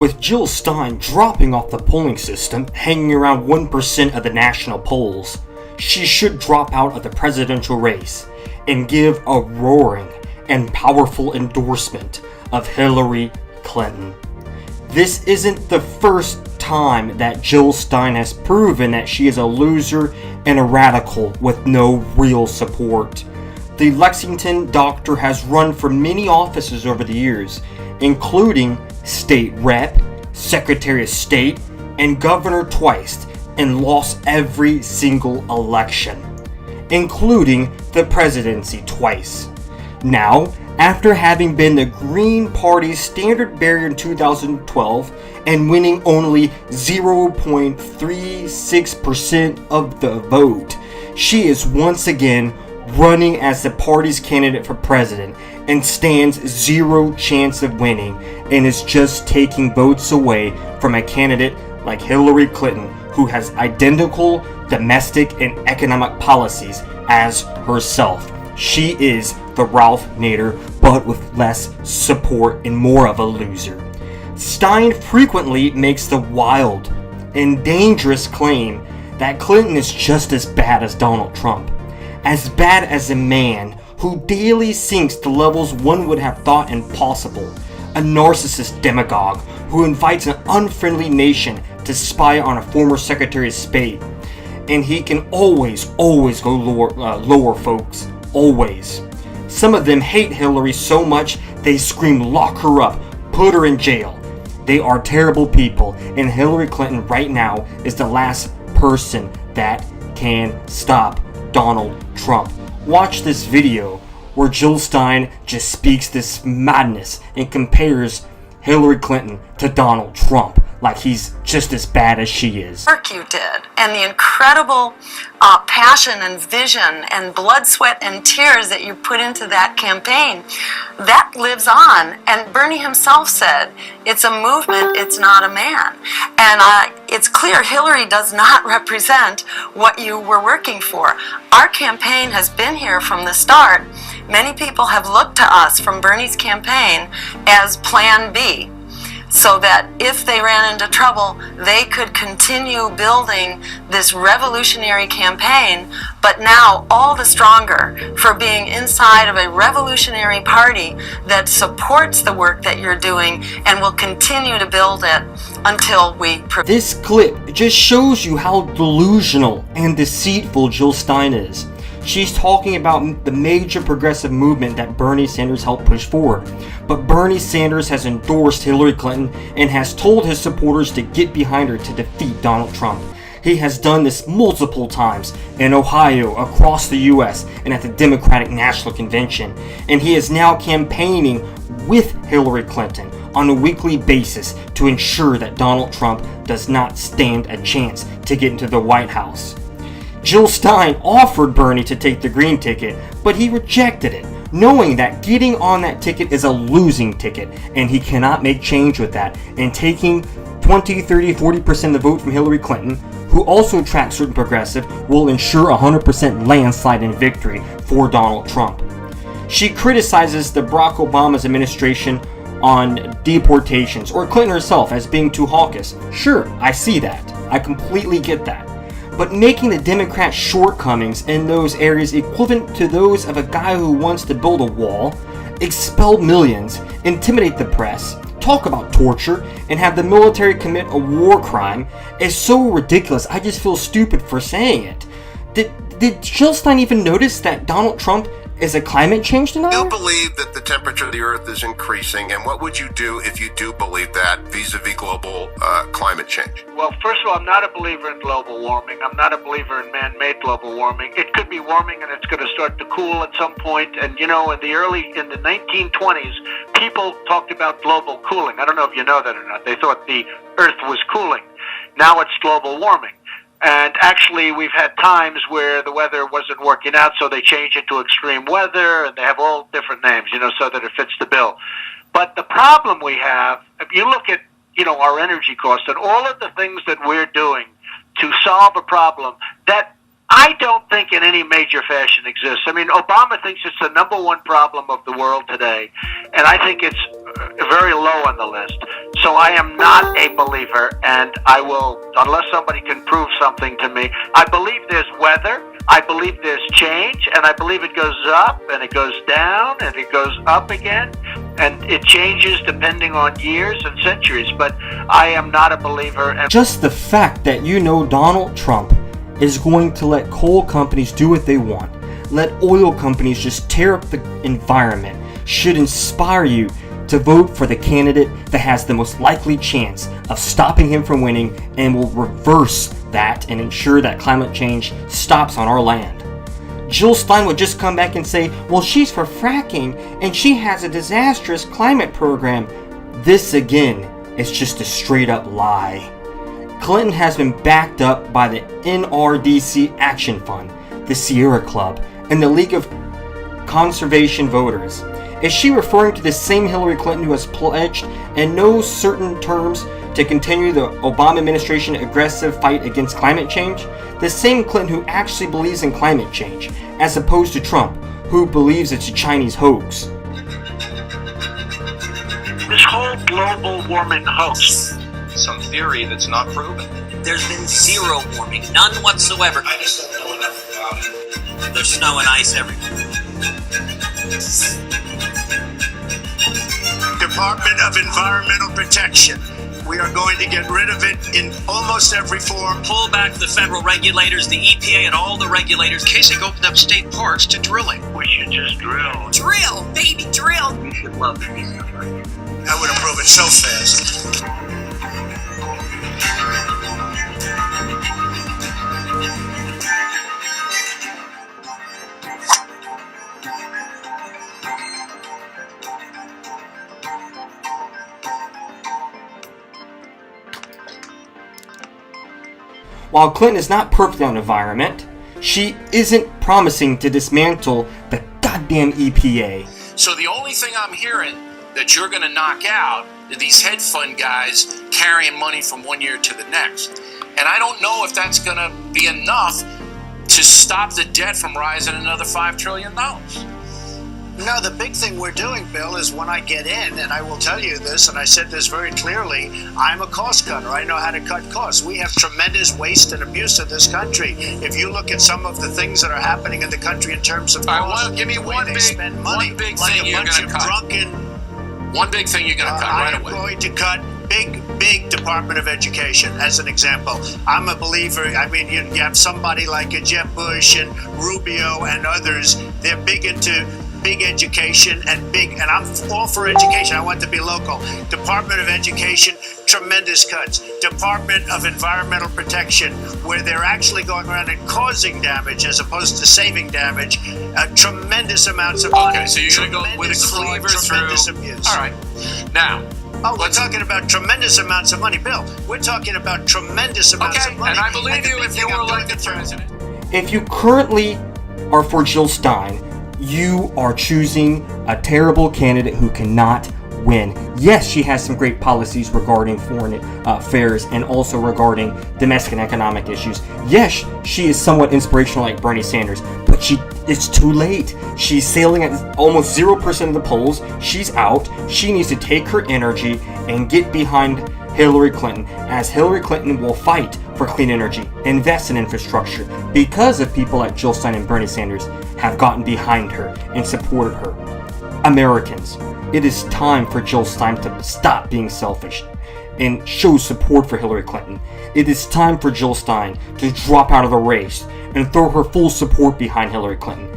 With Jill Stein dropping off the polling system, hanging around 1% of the national polls, she should drop out of the presidential race and give a roaring and powerful endorsement of Hillary Clinton. This isn't the first time that Jill Stein has proven that she is a loser and a radical with no real support. The Lexington doctor has run for many offices over the years, including state rep, secretary of state, and governor twice, and lost every single election, including the presidency twice. Now, after having been the Green Party's standard bearer in 2012 and winning only 0.36% of the vote, she is once again running as the party's candidate for president and stands zero chance of winning, and is just taking votes away from a candidate like Hillary Clinton, who has identical domestic and economic policies as herself. She is the Ralph Nader, but with less support and more of a loser. Stein frequently makes the wild and dangerous claim that Clinton is just as bad as Donald Trump. As bad as a man who daily sinks to levels one would have thought impossible. A narcissist demagogue who invites an unfriendly nation to spy on a former Secretary of State. And he can always go lower, folks. Always. Some of them hate Hillary so much they scream, "Lock her up, put her in jail." They are terrible people, and Hillary Clinton right now is the last person that can stop Donald Trump. Watch this video where Jill Stein just speaks this madness and compares Hillary Clinton to Donald Trump like he's just as bad as she is. Work you did, and the incredible passion and vision and blood, sweat, and tears that you put into that campaign, that lives on. And Bernie himself said, it's a movement, it's not a man. And it's clear Hillary does not represent what you were working for. Our campaign has been here from the start. Many people have looked to us from Bernie's campaign as Plan B, so that if they ran into trouble, they could continue building this revolutionary campaign, but now all the stronger for being inside of a revolutionary party that supports the work that you're doing and will continue to build it until we... This clip just shows you how delusional and deceitful Jill Stein is. She's talking about the major progressive movement that Bernie Sanders helped push forward. But Bernie Sanders has endorsed Hillary Clinton and has told his supporters to get behind her to defeat Donald Trump. He has done this multiple times in Ohio, across the US, and at the Democratic National Convention. And he is now campaigning with Hillary Clinton on a weekly basis to ensure that Donald Trump does not stand a chance to get into the White House. Jill Stein offered Bernie to take the green ticket, but he rejected it, knowing that getting on that ticket is a losing ticket, and he cannot make change with that. And taking 20, 30, 40% of the vote from Hillary Clinton, who also tracks certain progressive, will ensure 100% landslide in victory for Donald Trump. She criticizes the Barack Obama's administration on deportations, or Clinton herself as being too hawkish. Sure, I see that. I completely get that. But making the Democrats' shortcomings in those areas equivalent to those of a guy who wants to build a wall, expel millions, intimidate the press, talk about torture, and have the military commit a war crime is so ridiculous. I just feel stupid for saying it. Did Jill Stein even notice that Donald Trump is a climate change denier? You believe that the temperature of the earth is increasing, and what would you do if you do believe that vis-a-vis global climate change? Well, first of all, I'm not a believer in global warming. I'm not a believer in man-made global warming. It could be warming, and it's going to start to cool at some point. And you know, in the 1920s, people talked about global cooling. I don't know if you know that or not. They thought the earth was cooling. Now it's global warming. And actually, we've had times where the weather wasn't working out, so they change it to extreme weather, and they have all different names, you know, so that it fits the bill. But the problem we have, if you look at, you know, our energy costs and all of the things that we're doing to solve a problem that I don't think in any major fashion exists. I mean, Obama thinks it's the number one problem of the world today, and I think it's very low on the list. So I am not a believer, and I will, unless somebody can prove something to me, I believe there's weather, I believe there's change, and I believe it goes up, and it goes down, and it goes up again, and it changes depending on years and centuries, but I am not a believer. And just the fact that you know Donald Trump is going to let coal companies do what they want, let oil companies just tear up the environment, should inspire you to vote for the candidate that has the most likely chance of stopping him from winning and will reverse that and ensure that climate change stops on our land. Jill Stein would just come back and say, well, she's for fracking and she has a disastrous climate program. This again is just a straight up lie. Clinton has been backed up by the NRDC Action Fund, the Sierra Club, and the League of Conservation Voters. Is she referring to the same Hillary Clinton who has pledged in no certain terms to continue the Obama administration's aggressive fight against climate change? The same Clinton who actually believes in climate change, as opposed to Trump, who believes it's a Chinese hoax. this whole global warming hoax, some theory that's not proven. There's been zero warming, none whatsoever. I just don't know enough about it. There's snow and ice everywhere. Department of Environmental Protection. We are going to get rid of it in almost every form. Pull back the federal regulators, the EPA, and all the regulators. Kasich opened up state parks to drilling. we should just drill. Drill, baby, drill. We should love this stuff right here. I would approve it so fast. While Clinton is not perfect on environment, she isn't promising to dismantle the goddamn EPA. So the only thing I'm hearing that you're going to knock out are these hedge fund guys carrying money from one year to the next. And I don't know if that's going to be enough to stop the debt from rising another $5 trillion. No, the big thing we're doing, Bill, is when I get in, and I will tell you this, and I said this very clearly, I'm a cost cutter. I know how to cut costs. We have tremendous waste and abuse in this country. If you look at some of the things that are happening in the country in terms of costs, give me one big thing like you're going to cut. One big thing you're going to cut right away. I'm going to cut big Department of Education, as an example. I'm a believer. I mean, you have somebody like Jeb Bush and Rubio and others. They're big into big education and I'm all for education. I want to be local. Department of Education, tremendous cuts. Department of Environmental Protection, where they're actually going around and causing damage as opposed to saving damage. Tremendous amounts of money. Okay, so you're going to go with a cleaver tremendous through. abuse. All right. Now. Oh, we're talking about tremendous amounts of money, Bill. We're talking about tremendous amounts of money. And I believe you if you were elected president. If you currently are for Jill Stein, you are choosing a terrible candidate who cannot win. Yes, she has some great policies regarding foreign affairs and also regarding domestic and economic issues. Yes, she is somewhat inspirational like Bernie Sanders, but it's too late. She's sailing at almost 0% of the polls. She's out. She needs to take her energy and get behind Hillary Clinton, as Hillary Clinton will fight for clean energy, invest in infrastructure, because of people like Jill Stein and Bernie Sanders have gotten behind her and supported her. Americans, it is time for Jill Stein to stop being selfish and show support for Hillary Clinton. It is time for Jill Stein to drop out of the race and throw her full support behind Hillary Clinton.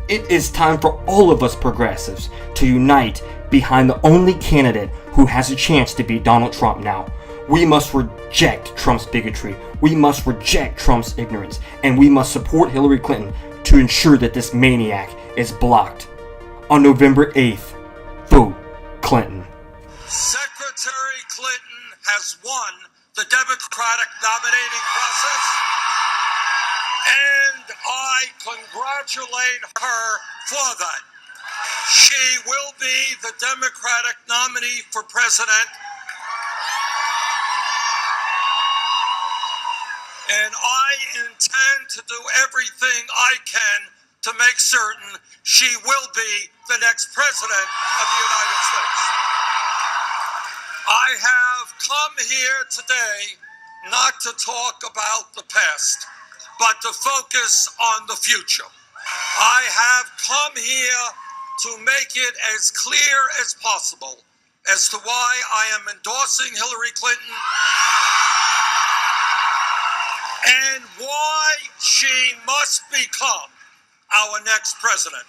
It is time for all of us progressives to unite behind the only candidate who has a chance to beat Donald Trump now. We must reject Trump's bigotry. We must reject Trump's ignorance. And we must support Hillary Clinton to ensure that this maniac is blocked. On November 8th, vote Clinton. Secretary Clinton has won the Democratic nominating process, and I congratulate her for that. She will be the Democratic nominee for president, and I intend to do everything I can to make certain she will be the next president of the United States. I have come here today not to talk about the past, but to focus on the future. I have come here to make it as clear as possible as to why I am endorsing Hillary Clinton and why she must become our next president.